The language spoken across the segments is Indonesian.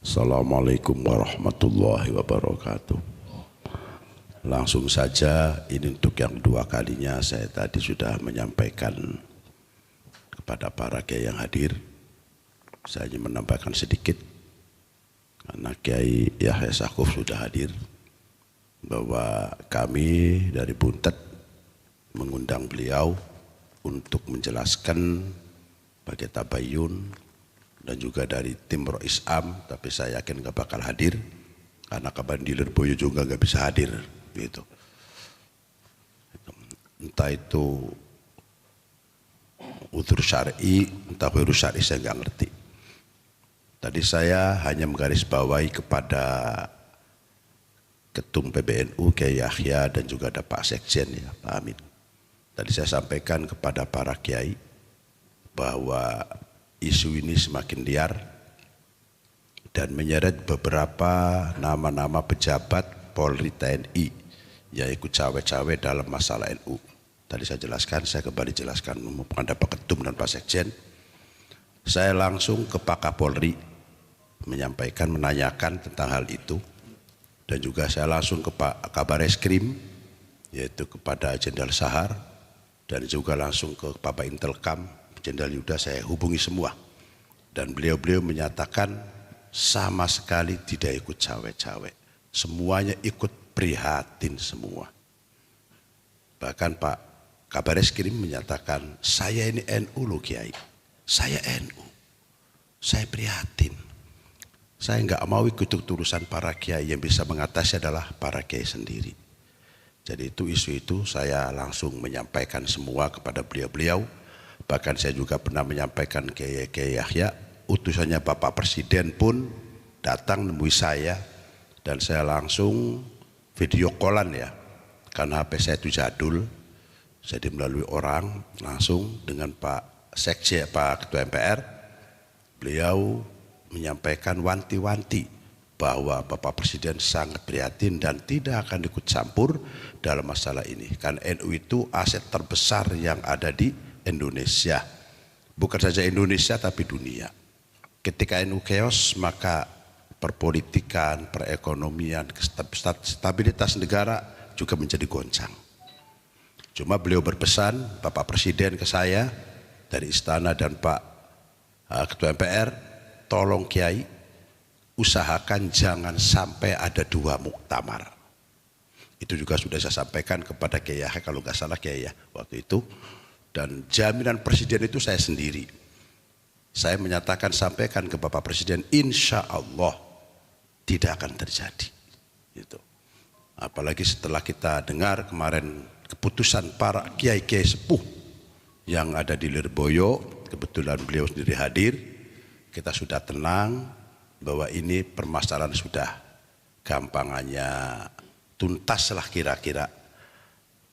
Assalamualaikum warahmatullahi wabarakatuh. Langsung saja, ini untuk yang kedua kalinya saya tadi sudah menyampaikan kepada para kiai yang hadir. Saya hanya menambahkan sedikit, karena Kiai Yahya Stakuf sudah hadir, bahwa kami dari Buntet mengundang beliau untuk menjelaskan bagi tabayun, dan juga dari tim Rois Am, tapi saya yakin gak bakal hadir karena Kaban di Lirboyo juga gak bisa hadir gitu. Entah itu udzur syar'i, entah udzur syar'i, saya gak ngerti. Tadi saya hanya menggarisbawahi kepada Ketum PBNU Kiai Yahya dan juga ada Pak Sekjen ya, Pak Amin. Tadi saya sampaikan kepada para kiai bahwa isu ini semakin liar dan menyeret beberapa nama-nama pejabat Polri TNI yang ikut cawe-cawe dalam masalah NU. Tadi saya jelaskan, saya kembali jelaskan kepada Pak Ketum dan Pak Sekjen. Saya langsung ke Pak Kapolri menyampaikan, menanyakan tentang hal itu, dan juga saya langsung ke Pak Kabar Eskrim, yaitu kepada Jenderal Sahar, dan juga langsung ke Pak Intelkam Jenderal Yuda. Saya hubungi semua, dan beliau-beliau menyatakan sama sekali tidak ikut cawe-cawe, semuanya ikut prihatin semua. Bahkan Pak Kabar Eskrim menyatakan, saya ini NU loh Kiai, saya NU, saya prihatin, saya nggak mau ikut urusan para kiai, yang bisa mengatasi adalah para kiai sendiri. Jadi itu isu itu saya langsung menyampaikan semua kepada beliau-beliau. Bahkan saya juga pernah menyampaikan ke Kiai Yahya, utusannya Bapak Presiden pun datang nemui saya, dan saya langsung video callan ya, karena HP saya itu jadul. Jadi melalui orang langsung dengan Pak Sekjen, Pak Ketua MPR, beliau menyampaikan wanti-wanti bahwa Bapak Presiden sangat prihatin dan tidak akan ikut campur dalam masalah ini. Karena NU itu aset terbesar yang ada di Indonesia, bukan saja Indonesia tapi dunia. Ketika NU chaos, maka perpolitikan, perekonomian, stabilitas negara juga menjadi goncang. Cuma beliau berpesan, Bapak Presiden ke saya dari istana dan Pak Ketua MPR, tolong Kiai usahakan jangan sampai ada 2 muktamar. Itu juga sudah saya sampaikan kepada Kiai Yahya, kalau nggak salah Kiai ya waktu itu. Dan jaminan Presiden itu saya sendiri. Saya menyatakan, sampaikan ke Bapak Presiden, insya Allah tidak akan terjadi. Gitu. Apalagi setelah kita dengar kemarin keputusan para kiai-kiai sepuh yang ada di Lirboyo, kebetulan beliau sendiri hadir, kita sudah tenang bahwa ini permasalahan sudah gampangannya tuntas lah kira-kira.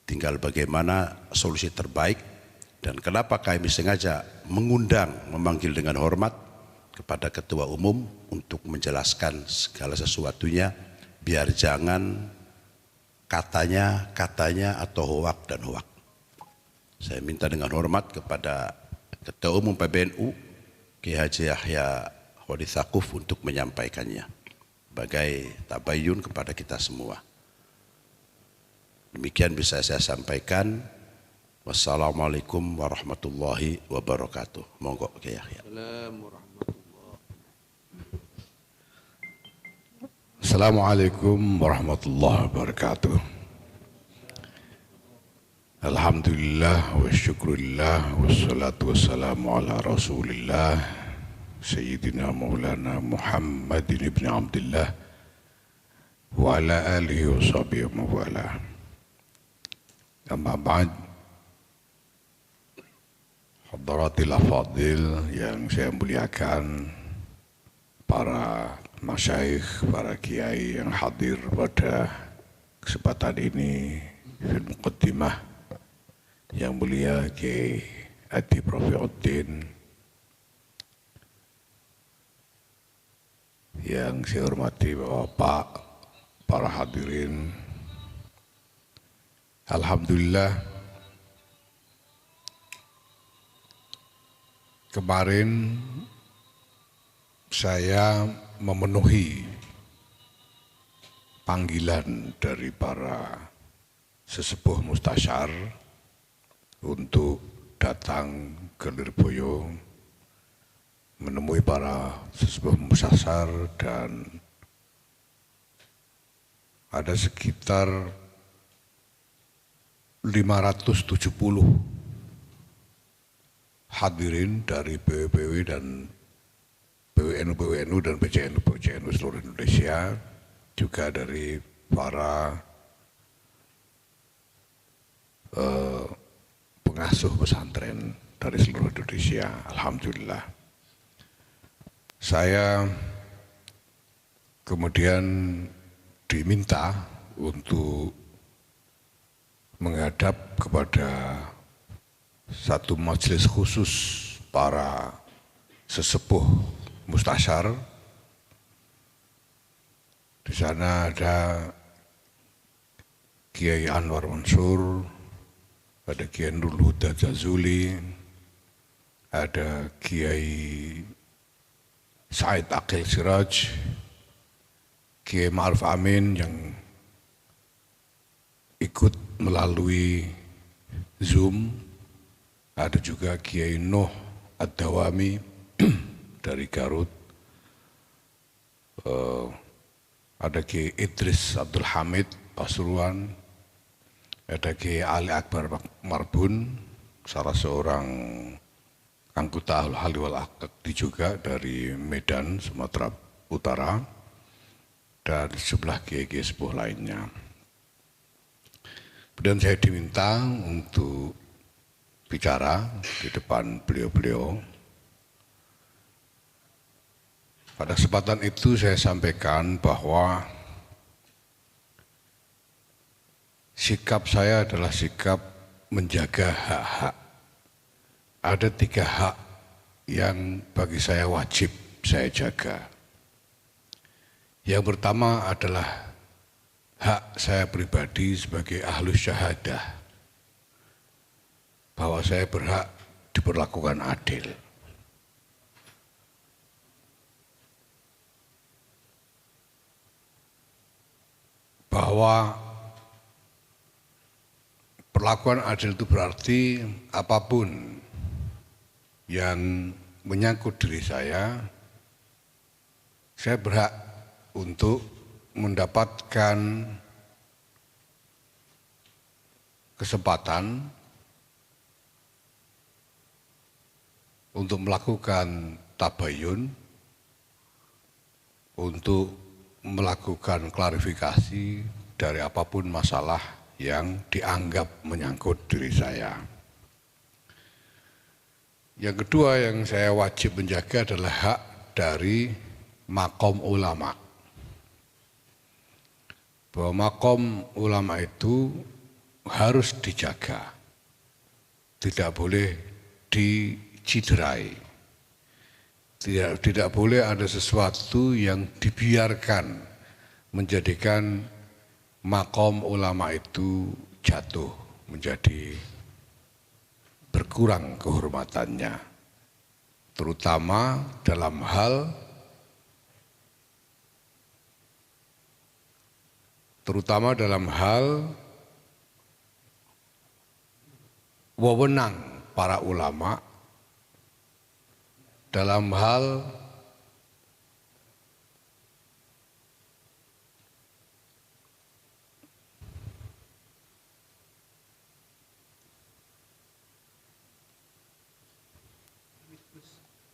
Tinggal bagaimana solusi terbaik. Dan kenapa kami sengaja mengundang, memanggil dengan hormat kepada Ketua Umum untuk menjelaskan segala sesuatunya, biar jangan katanya atau hoak dan hoak. Saya minta dengan hormat kepada Ketua Umum PBNU Kiai Haji Yahya Stakuf untuk menyampaikannya sebagai tabayun kepada kita semua. Demikian bisa saya sampaikan. Wassalamualaikum warahmatullahi wabarakatuh. Monggo Kiai Yahya. Assalamualaikum warahmatullahi wabarakatuh. Alhamdulillah wa syukurillah wassalatu wassalamu ala rasulillah Sayyidina Maulana Muhammadin ibn Abdullah wa ala alihi wa sahbihi wa mawala. Amma ba'd, hadaratil afadil yang saya muliakan, para masyayikh, para kiai yang hadir pada kesempatan ini, fil muqaddimah yang mulia Kiai Adi Rafiuddin, yang saya hormati Bapak, para hadirin. Alhamdulillah, kemarin saya memenuhi panggilan dari para sesepuh mustasyar untuk datang ke Lirboyo menemui para sesepuh mustasyar, dan ada sekitar 570 hadirin dari PWPW dan PWNU dan PCNU seluruh Indonesia, juga dari para pengasuh pesantren dari seluruh Indonesia. Alhamdulillah. Saya kemudian diminta untuk menghadap kepada satu majelis khusus para sesepuh mustasyar. Di sana ada Kiai Anwar Mansur, ada Kiai Nurul Huda Jazuli, ada Kiai Said Aqil Siraj, Kiai Ma'ruf Amin yang ikut melalui Zoom, ada juga Kiai Nuh Ad-Dawami dari Garut, ada Kiai Idris Abdul Hamid Pasuruan, ada Kiai Ali Akbar Marbun, salah seorang anggota Ahli wal Aqdi juga dari Medan, Sumatera Utara, dan sebelah kiai-kiai sepuh lainnya. Kemudian saya diminta untuk bicara di depan beliau-beliau. Pada kesempatan itu saya sampaikan bahwa sikap saya adalah sikap menjaga hak-hak. Ada 3 hak yang bagi saya wajib saya jaga. Yang pertama adalah hak saya pribadi sebagai ahlus syahadah, bahwa saya berhak diperlakukan adil. Bahwa perlakuan adil itu berarti apapun yang menyangkut diri saya berhak untuk mendapatkan kesempatan untuk melakukan tabayun, untuk melakukan klarifikasi dari apapun masalah yang dianggap menyangkut diri saya. Yang kedua yang saya wajib menjaga adalah hak dari maqam ulama. Bahwa maqam ulama itu harus dijaga, tidak boleh diciderai, tidak boleh ada sesuatu yang dibiarkan menjadikan maqam ulama itu jatuh, menjadi berkurang kehormatannya, terutama dalam hal wewenang para ulama, dalam hal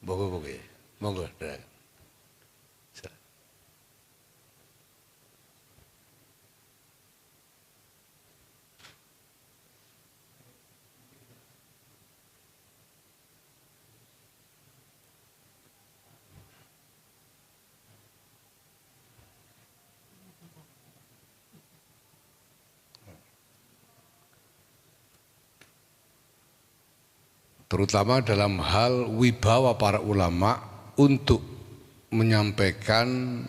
monggo. Terutama dalam hal wibawa para ulama untuk menyampaikan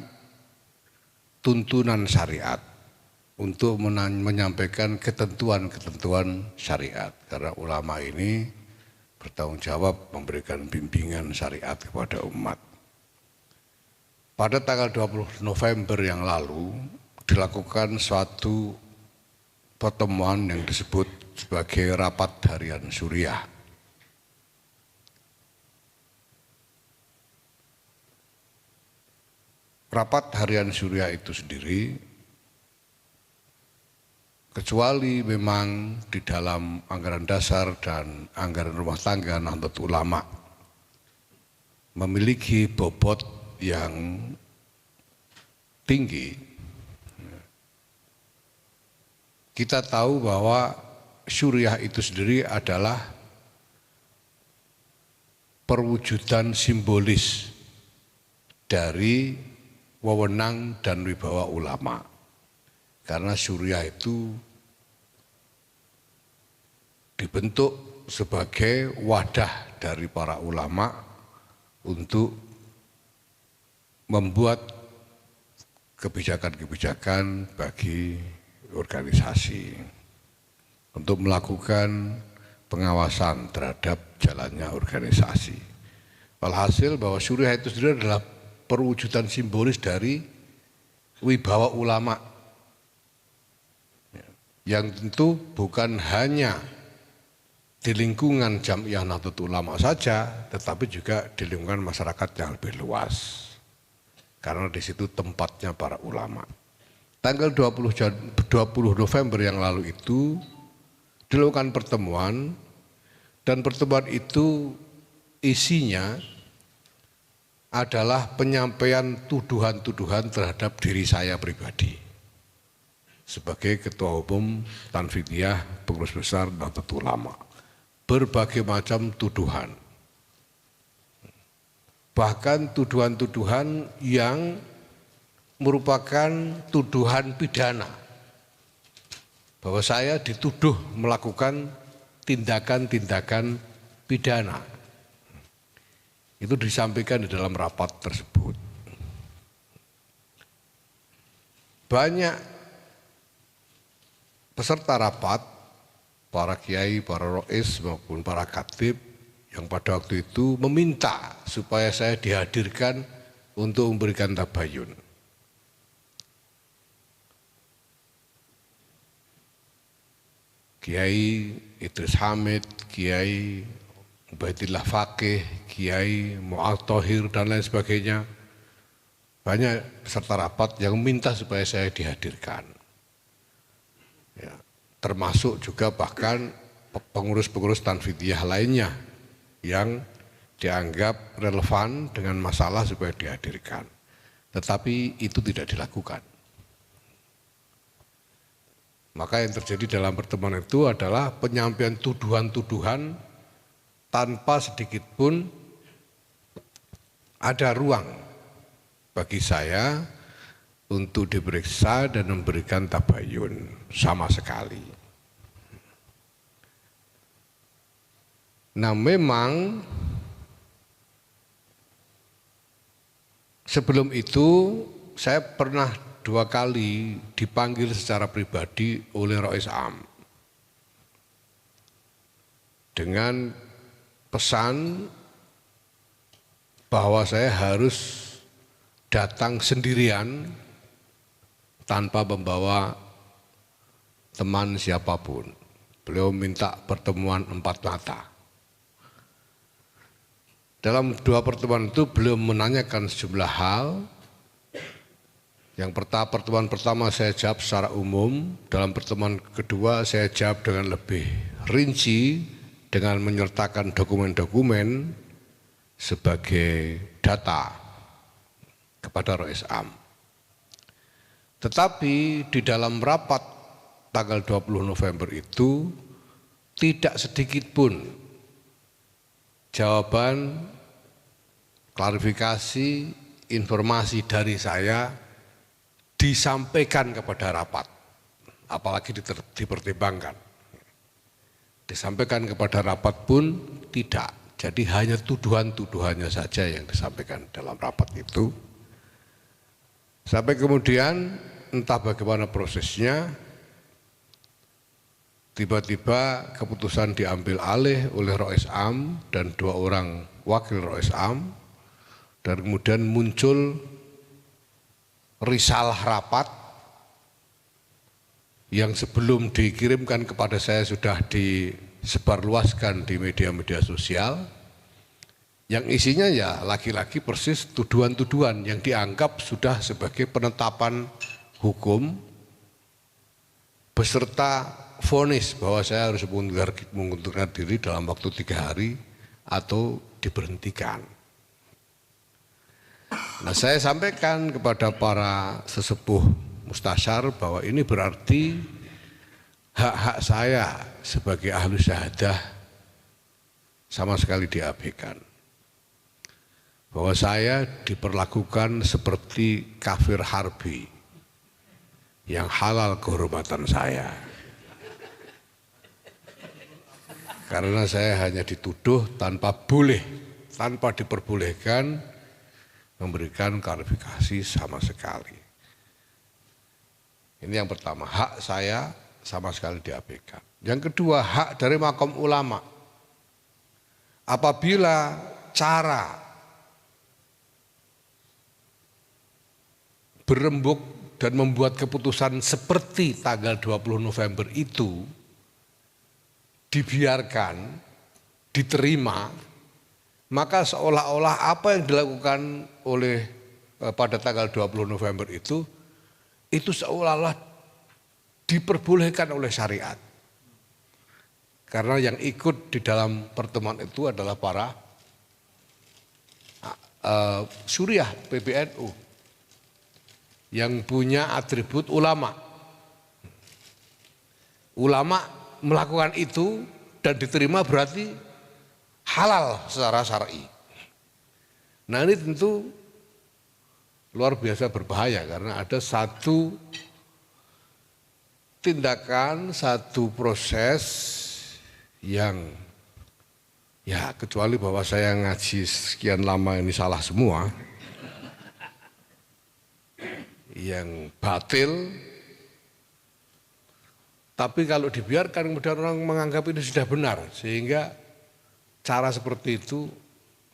tuntunan syariat, untuk menyampaikan ketentuan-ketentuan syariat. Karena ulama ini bertanggung jawab memberikan bimbingan syariat kepada umat. pada tanggal 20 November yang lalu dilakukan suatu pertemuan yang disebut sebagai rapat harian Suriah. Rapat harian Suriah itu sendiri, kecuali memang di dalam anggaran dasar dan anggaran rumah tangga Nahdlatul Ulama memiliki bobot yang tinggi, kita tahu bahwa Suriah itu sendiri adalah perwujudan simbolis dari wewenang dan wibawa ulama. Karena Suriah itu dibentuk sebagai wadah dari para ulama untuk membuat kebijakan-kebijakan bagi organisasi, untuk melakukan pengawasan terhadap jalannya organisasi. Walhasil bahwa Suriah itu sendiri adalah perwujudan simbolis dari wibawa ulama, yang tentu bukan hanya di lingkungan Jamiah Nahdlatul Ulama saja, tetapi juga di lingkungan masyarakat yang lebih luas. Karena di situ tempatnya para ulama. Tanggal 20 November yang lalu itu dilakukan pertemuan, dan pertemuan itu isinya adalah penyampaian tuduhan-tuduhan terhadap diri saya pribadi sebagai Ketua Umum Tanfidiyah Pengurus Besar Nahdlatul Ulama. Berbagai macam tuduhan, bahkan tuduhan-tuduhan yang merupakan tuduhan pidana, bahwa saya dituduh melakukan tindakan-tindakan pidana. Itu disampaikan di dalam rapat tersebut. Banyak peserta rapat, para kiai, para rois maupun para khatib yang pada waktu itu meminta supaya saya dihadirkan untuk memberikan tabayun. Kiai Idris Hamid, Kiai Ubaidillah Faqih, Kiai Mu'ad Thohir dan lain sebagainya, banyak peserta rapat yang minta supaya saya dihadirkan. Ya, termasuk juga bahkan pengurus-pengurus Tanfidiyah lainnya yang dianggap relevan dengan masalah supaya dihadirkan. Tetapi itu tidak dilakukan. Maka yang terjadi dalam pertemuan itu adalah penyampaian tuduhan-tuduhan tanpa sedikit pun ada ruang bagi saya untuk diperiksa dan memberikan tabayun sama sekali. Nah, memang sebelum itu saya pernah 2 kali dipanggil secara pribadi oleh Rois Am dengan pesan bahwa saya harus datang sendirian tanpa membawa teman siapapun. Beliau minta pertemuan 4 mata. Dalam 2 pertemuan itu beliau menanyakan sejumlah hal. Yang pertemuan pertama saya jawab secara umum, dalam pertemuan kedua saya jawab dengan lebih rinci dengan menyertakan dokumen-dokumen sebagai data kepada Rois Am. Tetapi di dalam rapat tanggal 20 November itu tidak sedikit pun jawaban, klarifikasi, informasi dari saya disampaikan kepada rapat, apalagi dipertimbangkan. Disampaikan kepada rapat pun tidak, jadi hanya tuduhan-tuduhannya saja yang disampaikan dalam rapat itu. Sampai kemudian entah bagaimana prosesnya, tiba-tiba keputusan diambil alih oleh Rois Am dan 2 orang wakil Rois Am, dan kemudian muncul risalah rapat yang sebelum dikirimkan kepada saya sudah disebarluaskan di media-media sosial, yang isinya ya lagi-lagi persis tuduhan-tuduhan yang dianggap sudah sebagai penetapan hukum beserta vonis bahwa saya harus mengundurkan diri dalam waktu 3 hari atau diberhentikan. Nah, saya sampaikan kepada para sesepuh mustasyar bahwa ini berarti hak-hak saya sebagai ahlu syahadah sama sekali diabaikan. Bahwa saya diperlakukan seperti kafir harbi yang halal kehormatan saya. Karena saya hanya dituduh tanpa diperbolehkan memberikan klarifikasi sama sekali. Ini yang pertama, hak saya sama sekali diabaikan. Yang kedua, hak dari makom ulama. Apabila cara berembuk dan membuat keputusan seperti tanggal 20 November itu dibiarkan, diterima, maka seolah-olah apa yang dilakukan oleh pada tanggal 20 November itu seolah-olah diperbolehkan oleh syariat. Karena yang ikut di dalam pertemuan itu adalah para Suriah PBNU yang punya atribut ulama. Ulama melakukan itu dan diterima berarti halal secara syar'i. Nah, ini tentu luar biasa berbahaya karena ada satu tindakan, satu proses yang ya kecuali bahwa saya ngaji sekian lama ini salah semua, yang batil, tapi kalau dibiarkan kemudian orang menganggap ini sudah benar, sehingga cara seperti itu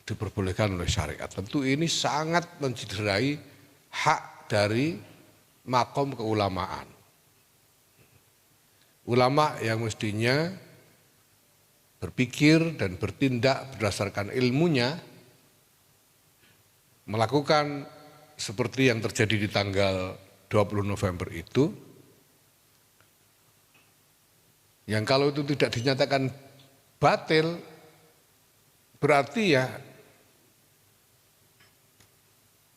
diperbolehkan oleh syariat. Tentu ini sangat mencederai hak dari makom keulamaan. Ulama yang mestinya berpikir dan bertindak berdasarkan ilmunya, melakukan seperti yang terjadi di tanggal 20 November itu, yang kalau itu tidak dinyatakan batil, berarti ya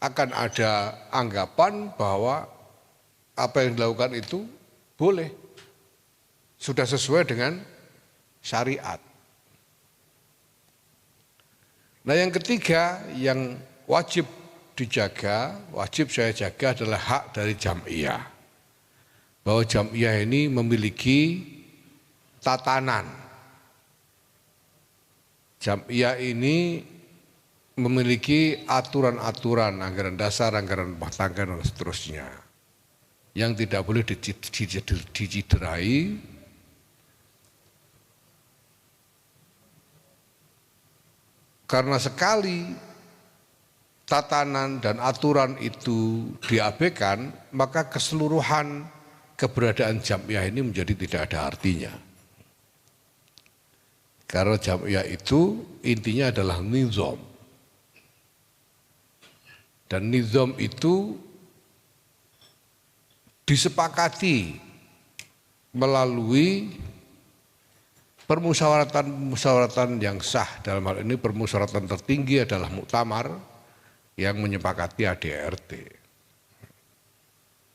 akan ada anggapan bahwa apa yang dilakukan itu boleh, sudah sesuai dengan syariat. Nah, yang ketiga yang wajib dijaga, wajib saya jaga adalah hak dari jam'iyah. Bahwa jam'iyah ini memiliki tatanan. Jam'iyah ini memiliki aturan-aturan, anggaran dasar, anggaran rumah tangga dan seterusnya. Yang tidak boleh diciderai. Karena sekali tatanan dan aturan itu diabaikan, maka keseluruhan keberadaan jam'iyah ini menjadi tidak ada artinya. Karena jam'iyah itu intinya adalah nizam. Dan nizam itu disepakati melalui permusyawaratan yang sah. Dalam hal ini permusyawaratan tertinggi adalah muktamar yang menyepakati ADART.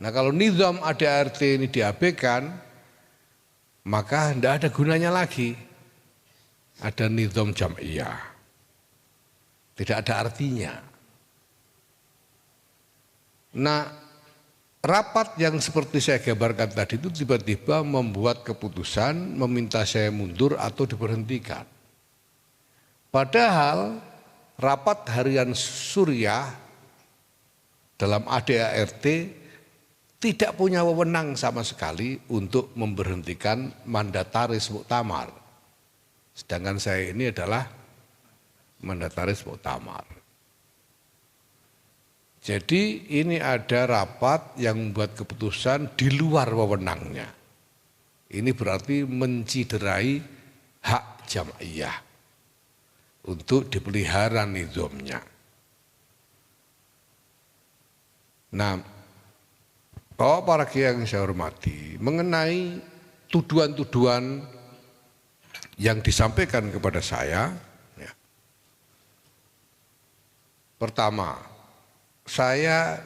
Nah, kalau nizam ADART ini diabaikan, maka tidak ada gunanya lagi ada nizam jam'iyah. Tidak ada artinya. Nah, rapat yang seperti saya gambarkan tadi itu tiba-tiba membuat keputusan meminta saya mundur atau diberhentikan. Padahal rapat harian Suriah dalam ADART tidak punya wewenang sama sekali untuk memberhentikan mandataris muktamar. Sedangkan saya ini adalah mandataris muktamar. Jadi ini ada rapat yang membuat keputusan di luar wewenangnya. Ini berarti menciderai hak jamaiyah untuk dipelihara nizamnya. Nah, Bapak para kiai yang saya hormati, mengenai tuduhan-tuduhan yang disampaikan kepada saya, ya. Pertama, saya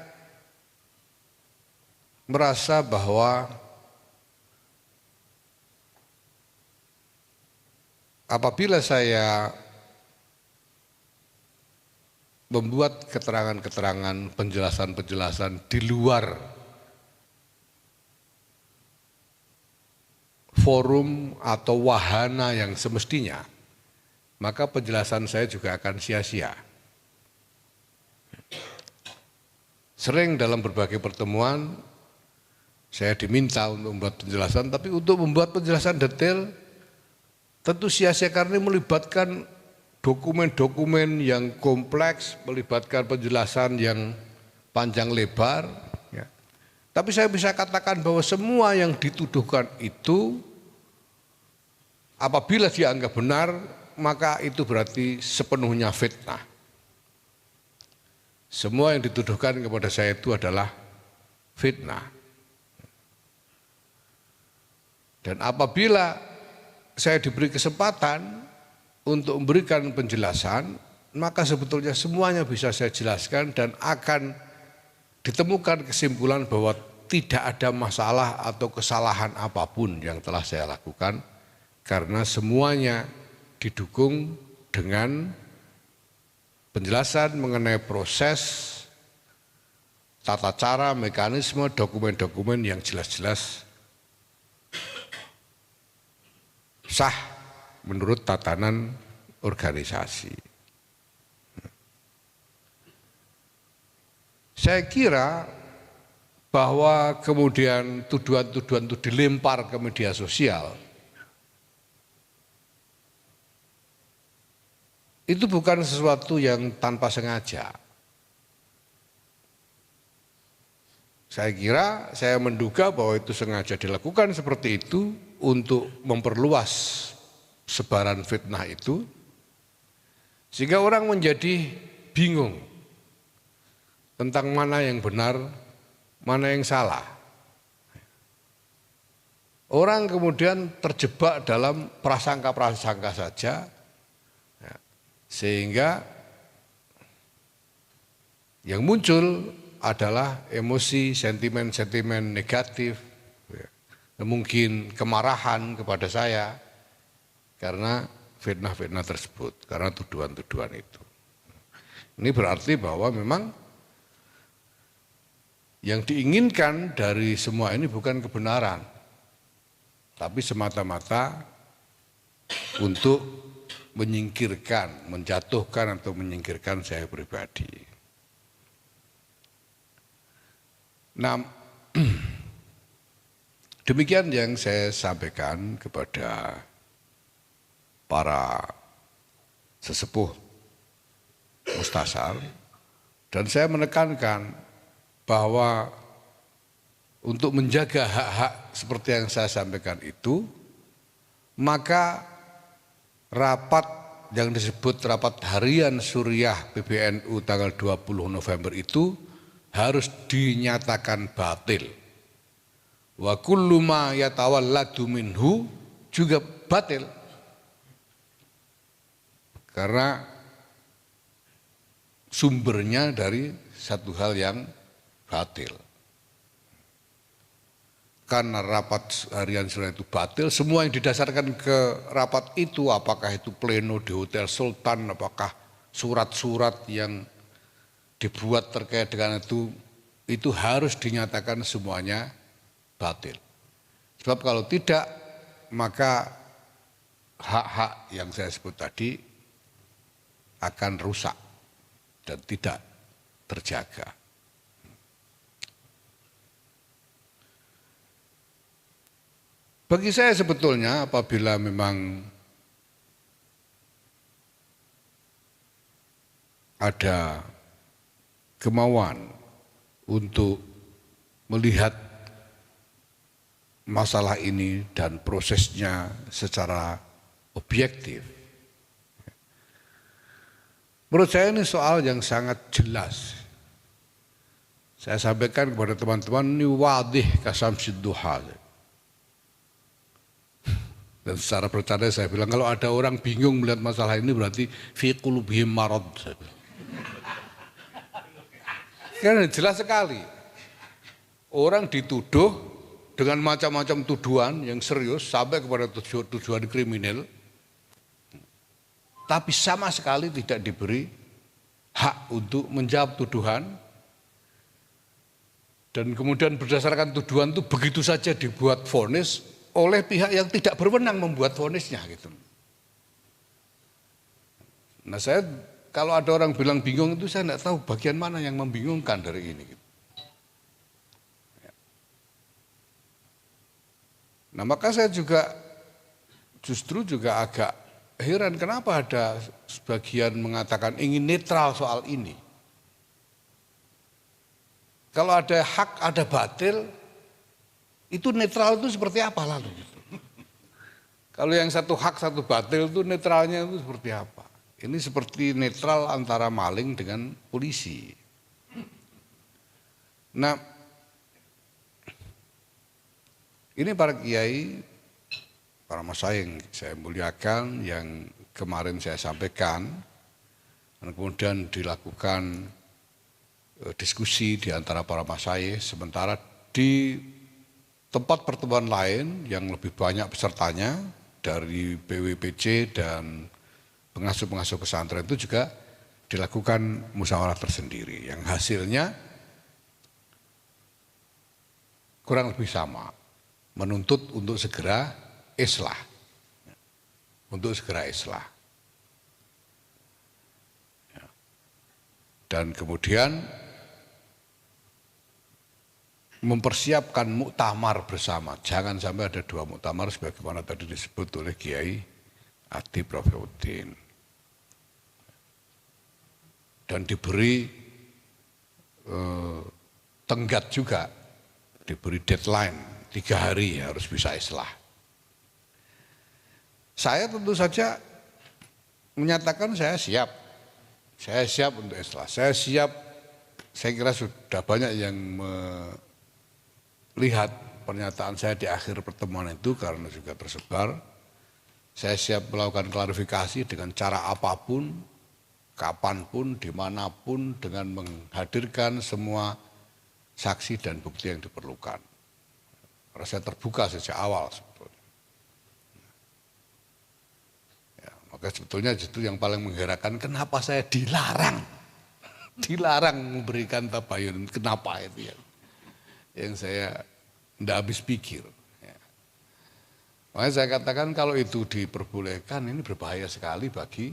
merasa bahwa apabila saya membuat keterangan-keterangan, penjelasan-penjelasan di luar forum atau wahana yang semestinya, maka penjelasan saya juga akan sia-sia. Sering dalam berbagai pertemuan saya diminta untuk membuat penjelasan, tapi untuk membuat penjelasan detail tentu sia-sia karena melibatkan dokumen-dokumen yang kompleks, melibatkan penjelasan yang panjang lebar. Ya. Tapi saya bisa katakan bahwa semua yang dituduhkan itu apabila dianggap benar, maka itu berarti sepenuhnya fitnah. Semua yang dituduhkan kepada saya itu adalah fitnah. Dan apabila saya diberi kesempatan untuk memberikan penjelasan, maka sebetulnya semuanya bisa saya jelaskan dan akan ditemukan kesimpulan bahwa tidak ada masalah atau kesalahan apapun yang telah saya lakukan, karena semuanya didukung dengan penjelasan mengenai proses, tata cara, mekanisme, dokumen-dokumen yang jelas-jelas sah menurut tatanan organisasi. Saya kira bahwa kemudian tuduhan-tuduhan itu dilempar ke media sosial, itu bukan sesuatu yang tanpa sengaja. Saya kira, saya menduga bahwa itu sengaja dilakukan seperti itu untuk memperluas sebaran fitnah itu, sehingga orang menjadi bingung tentang mana yang benar, mana yang salah. Orang kemudian terjebak dalam prasangka-prasangka saja, sehingga yang muncul adalah emosi, sentimen-sentimen negatif, mungkin kemarahan kepada saya karena fitnah-fitnah tersebut, karena tuduhan-tuduhan itu. Ini berarti bahwa memang yang diinginkan dari semua ini bukan kebenaran, tapi semata-mata untuk menyingkirkan, menjatuhkan atau menyingkirkan saya pribadi. Nah, demikian yang saya sampaikan kepada para sesepuh mustasar, dan saya menekankan bahwa untuk menjaga hak-hak seperti yang saya sampaikan itu, maka rapat yang disebut rapat harian Suriah PBNU tanggal 20 November itu harus dinyatakan batil. Wa kullu ma yatawalladu minhu juga batil. Karena sumbernya dari satu hal yang batil. Karena rapat harian Suriah itu batil, semua yang didasarkan ke rapat itu, apakah itu pleno di Hotel Sultan, apakah surat-surat yang dibuat terkait dengan itu harus dinyatakan semuanya batil. Sebab kalau tidak, maka hak-hak yang saya sebut tadi akan rusak dan tidak terjaga. Bagi saya sebetulnya apabila memang ada kemauan untuk melihat masalah ini dan prosesnya secara objektif. Menurut saya ini soal yang sangat jelas. Saya sampaikan kepada teman-teman, ini wadih kasamsid duha. Dan secara bercanda saya bilang, kalau ada orang bingung melihat masalah ini berarti fi qulubihim marad. Karena jelas sekali. Orang dituduh dengan macam-macam tuduhan yang serius sampai kepada tujuan kriminal, tapi sama sekali tidak diberi hak untuk menjawab tuduhan, dan kemudian berdasarkan tuduhan itu begitu saja dibuat vonis oleh pihak yang tidak berwenang membuat vonisnya gitu. Nah, saya kalau ada orang bilang bingung itu saya tidak tahu bagian mana yang membingungkan dari ini. Gitu. Nah, maka saya justru juga agak heran kenapa ada sebagian mengatakan ingin netral soal ini. Kalau ada hak, ada batil, itu netral itu seperti apa lalu? Kalau yang satu hak, satu batil itu netralnya itu seperti apa? Ini seperti netral antara maling dengan polisi. Nah, ini para kiai, para masyayikh yang saya muliakan, yang kemarin saya sampaikan, dan kemudian dilakukan diskusi di antara para masyayikh, sementara di tempat pertemuan lain yang lebih banyak pesertanya dari BWPC dan pengasuh-pengasuh pesantren itu juga dilakukan musyawarah tersendiri, yang hasilnya kurang lebih sama. Menuntut untuk segera islah, dan kemudian mempersiapkan muktamar bersama. Jangan sampai ada dua muktamar sebagaimana tadi disebut oleh Kiai Atib Rafiuddin, dan diberi tenggat juga, diberi deadline 3 hari harus bisa islah. Saya tentu saja menyatakan saya siap untuk islah, saya siap. Saya kira sudah banyak yang melihat pernyataan saya di akhir pertemuan itu karena juga tersebar. Saya siap melakukan klarifikasi dengan cara apapun, kapanpun, dimanapun, dengan menghadirkan semua saksi dan bukti yang diperlukan. Karena saya terbuka sejak awal sebetulnya. Ya, maka sebetulnya justru yang paling mengherankan kenapa saya dilarang memberikan tabayun, kenapa itu ya? Yang saya tidak habis pikir. Ya. Makanya saya katakan kalau itu diperbolehkan ini berbahaya sekali bagi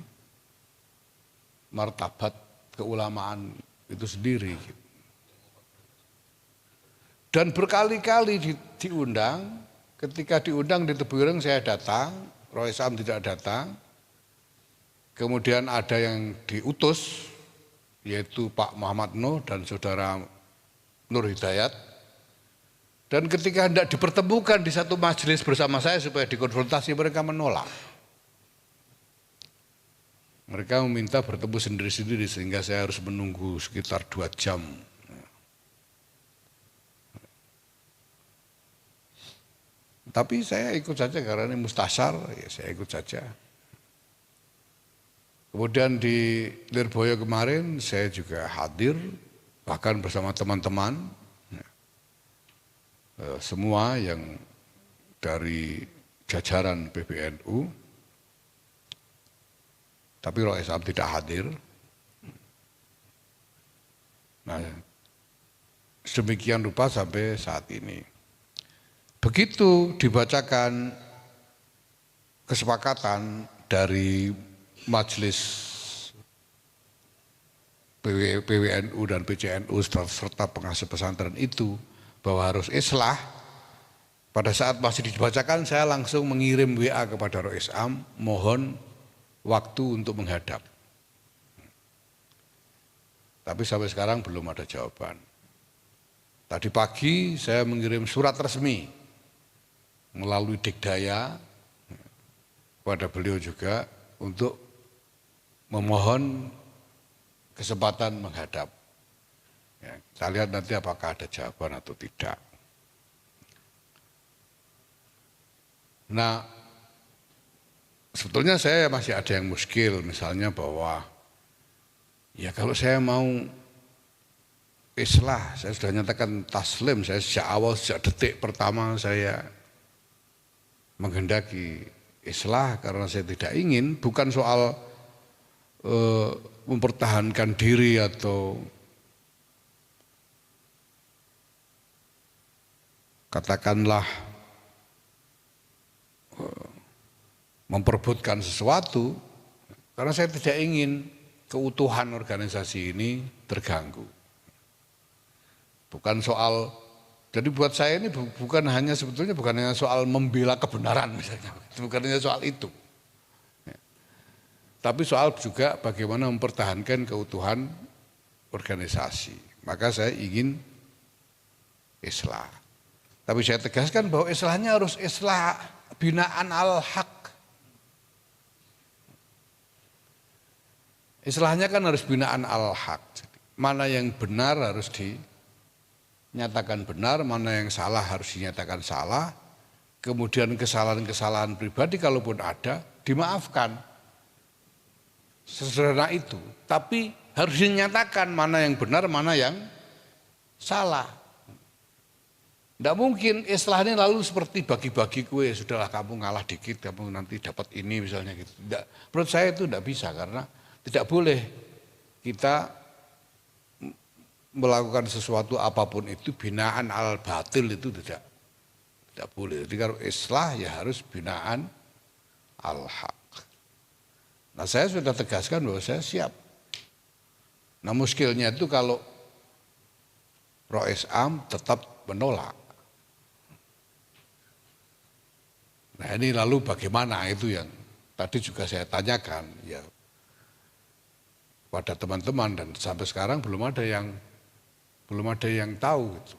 martabat keulamaan itu sendiri. Gitu. Dan berkali-kali diundang, ketika diundang di Tebuireng saya datang, Roy Sam tidak datang, kemudian ada yang diutus, yaitu Pak Muhammad Nuh dan Saudara Nur Hidayat, dan ketika hendak dipertemukan di satu majelis bersama saya supaya dikonfrontasi, mereka menolak. Mereka meminta bertemu sendiri-sendiri sehingga saya harus menunggu sekitar 2 jam. Tapi saya ikut saja karena ini mustasyar, ya saya ikut saja. Kemudian di Lirboyo kemarin saya juga hadir, bahkan bersama teman-teman, semua yang dari jajaran PBNU, tapi Roh Islam tidak hadir. Nah, sedemikian rupa sampai saat ini. Begitu dibacakan kesepakatan dari majelis PWNU dan PCNU serta pengasuh pesantren itu bahwa harus islah, pada saat masih dibacakan saya langsung mengirim WA kepada Roh Islam, mohon waktu untuk menghadap. Tapi sampai sekarang belum ada jawaban. Tadi pagi saya mengirim surat resmi melalui Dikdaya kepada beliau juga untuk memohon kesempatan menghadap. Ya, kita lihat nanti apakah ada jawaban atau tidak. Nah, sebetulnya saya masih ada yang muskil, misalnya bahwa ya kalau saya mau islah, saya sudah nyatakan taslim, saya sejak awal, sejak detik pertama saya menghendaki islah karena saya tidak ingin, bukan soal mempertahankan diri atau katakanlah memperebutkan sesuatu, karena saya tidak ingin keutuhan organisasi ini terganggu. Bukan soal, jadi buat saya ini bukan hanya sebetulnya bukan hanya soal membela kebenaran misalnya, bukan hanya soal itu. Tapi soal juga bagaimana mempertahankan keutuhan organisasi. Maka saya ingin islah. Tapi saya tegaskan bahwa islahnya harus islah binaan al-haq. Islahnya kan harus binaan al-haq. Mana yang benar harus dinyatakan benar, mana yang salah harus dinyatakan salah. Kemudian kesalahan-kesalahan pribadi kalaupun ada dimaafkan. Sesederhana itu, tapi harus dinyatakan mana yang benar, mana yang salah. Tidak mungkin islah ini lalu seperti bagi-bagi kue, sudahlah kamu ngalah dikit, kamu nanti dapat ini misalnya gitu. Tidak, menurut saya itu tidak bisa karena tidak boleh kita melakukan sesuatu apapun itu binaan al-batil itu tidak boleh. Jadi kalau islah ya harus binaan al-haq. Nah saya sudah tegaskan bahwa saya siap. Nah muskilnya itu kalau Rois Am tetap menolak. Nah ini lalu bagaimana itu yang tadi juga saya tanyakan ya pada teman-teman dan sampai sekarang belum ada yang tahu gitu.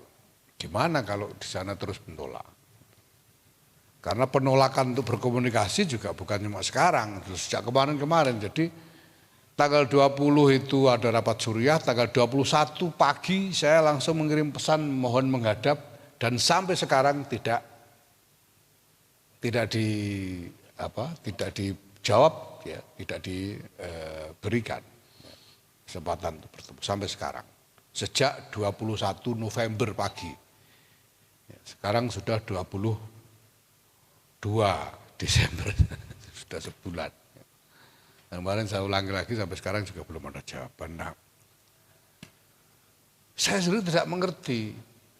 Gimana kalau di sana terus menolak? Karena penolakan untuk berkomunikasi juga bukan cuma sekarang, sejak kemarin-kemarin. Jadi tanggal 20 itu ada rapat suriah, tanggal 21 pagi saya langsung mengirim pesan mohon menghadap dan sampai sekarang tidak dijawab ya, tidak diberikan kesempatan untuk bertemu sampai sekarang. Sejak 21 November pagi. Sekarang sudah 22 Desember, sudah sebulan. Dan kemarin saya ulangi lagi sampai sekarang juga belum ada jawaban. Nah, saya sendiri tidak mengerti.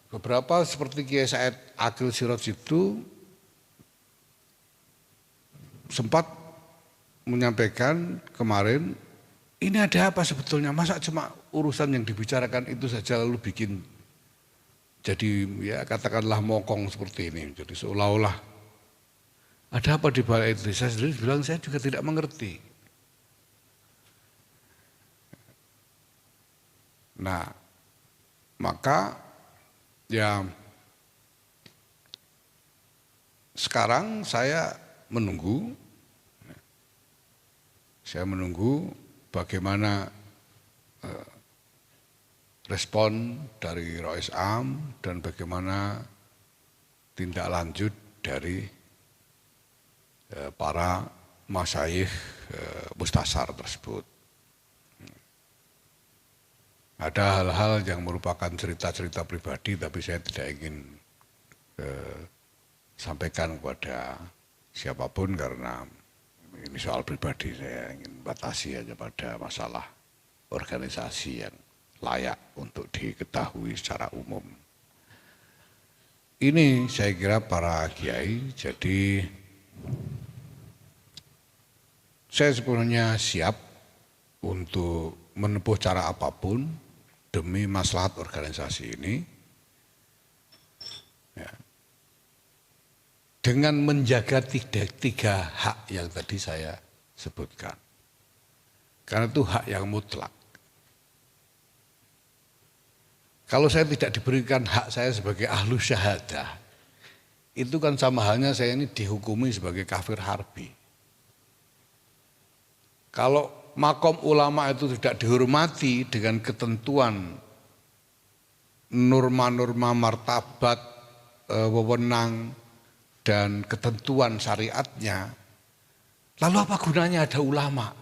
Beberapa seperti Kiai Said Akil Siraj itu sempat menyampaikan kemarin, ini ada apa sebetulnya? Masa cuma urusan yang dibicarakan itu saja lalu bikin jadi ya katakanlah mokong seperti ini. Jadi seolah-olah ada apa di balik itu? Saya sendiri bilang saya juga tidak mengerti. Nah, maka ya sekarang saya menunggu bagaimana respon dari Rois Am dan bagaimana tindak lanjut dari para masyayikh mustasar tersebut. Ada hal-hal yang merupakan cerita-cerita pribadi tapi saya tidak ingin sampaikan kepada siapapun karena ini soal pribadi, saya ingin batasi aja pada masalah organisasi yang layak untuk diketahui secara umum. Ini saya kira para kiai, jadi saya sepenuhnya siap untuk menempuh cara apapun demi maslahat organisasi ini. Ya. Dengan menjaga tiga hak yang tadi saya sebutkan. Karena itu hak yang mutlak. Kalau saya tidak diberikan hak saya sebagai ahlu syahadah, itu kan sama halnya saya ini dihukumi sebagai kafir harbi. Kalau makom ulama itu tidak dihormati dengan ketentuan norma-norma martabat, wewenang, dan ketentuan syariatnya, lalu apa gunanya ada ulama?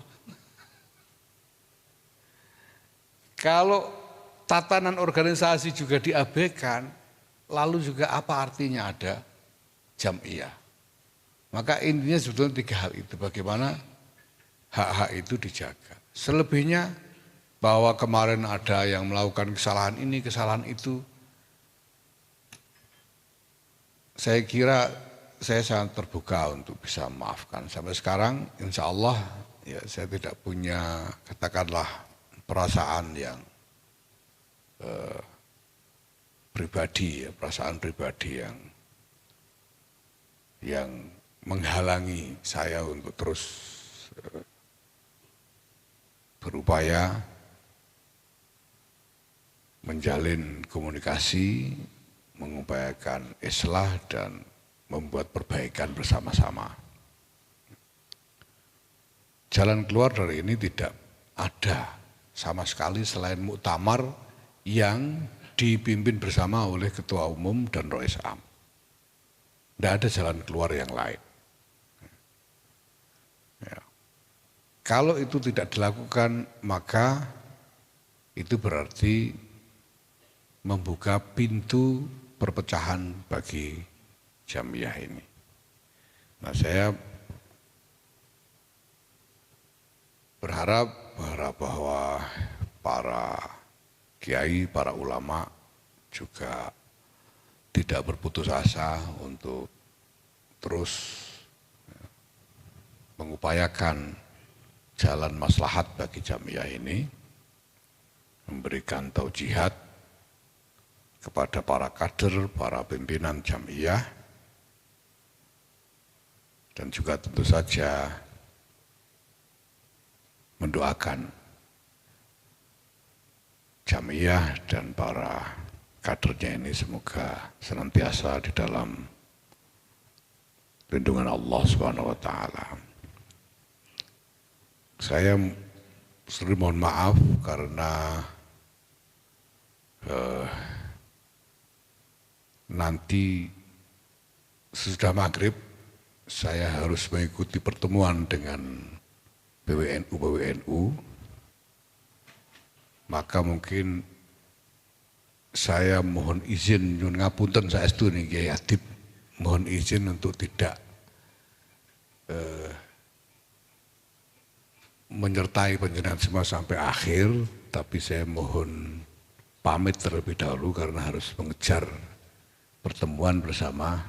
Kalau tatanan organisasi juga diabaikan, lalu juga apa artinya ada jam'iyah? Maka intinya sebetulnya 3 hal itu, bagaimana hak-hak itu dijaga. Selebihnya bahwa kemarin ada yang melakukan kesalahan ini, kesalahan itu, saya kira saya sangat terbuka untuk bisa memaafkan. Sampai sekarang insya Allah ya saya tidak punya katakanlah perasaan yang pribadi, ya, perasaan pribadi yang menghalangi saya untuk terus berupaya menjalin komunikasi, mengupayakan islah dan membuat perbaikan bersama-sama. Jalan keluar dari ini tidak ada sama sekali selain muktamar yang dipimpin bersama oleh Ketua Umum dan Rois Am. Tidak ada jalan keluar yang lain. Ya. Kalau itu tidak dilakukan, maka itu berarti membuka pintu perpecahan bagi Jam'iyah ini. Nah, saya berharap bahwa para kiai, para ulama juga tidak berputus asa untuk terus mengupayakan jalan maslahat bagi Jam'iyah ini, memberikan taujihat kepada para kader, para pimpinan Jam'iyah, dan juga tentu saja mendoakan Jam'iyah dan para kadernya ini semoga senantiasa di dalam lindungan Allah Subhanahu wa taala. Saya sering mohon maaf karena nanti sesudah maghrib saya harus mengikuti pertemuan dengan PWNU, maka mungkin saya mohon izin, nyuwun ngapunten saestu nih Kiai Adib, mohon izin untuk tidak menyertai panjenengan semua sampai akhir, tapi saya mohon pamit terlebih dahulu karena harus mengejar pertemuan bersama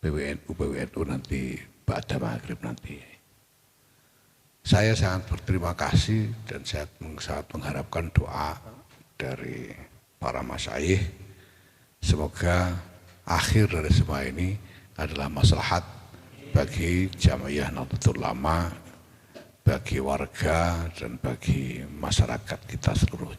PWNU nanti pada maghrib nanti. Saya sangat berterima kasih dan saya sangat mengharapkan doa dari para masyayikh. Semoga akhir dari semua ini adalah maslahat bagi Jam'iyah Nahdlatul Ulama, bagi warga dan bagi masyarakat kita seluruhnya.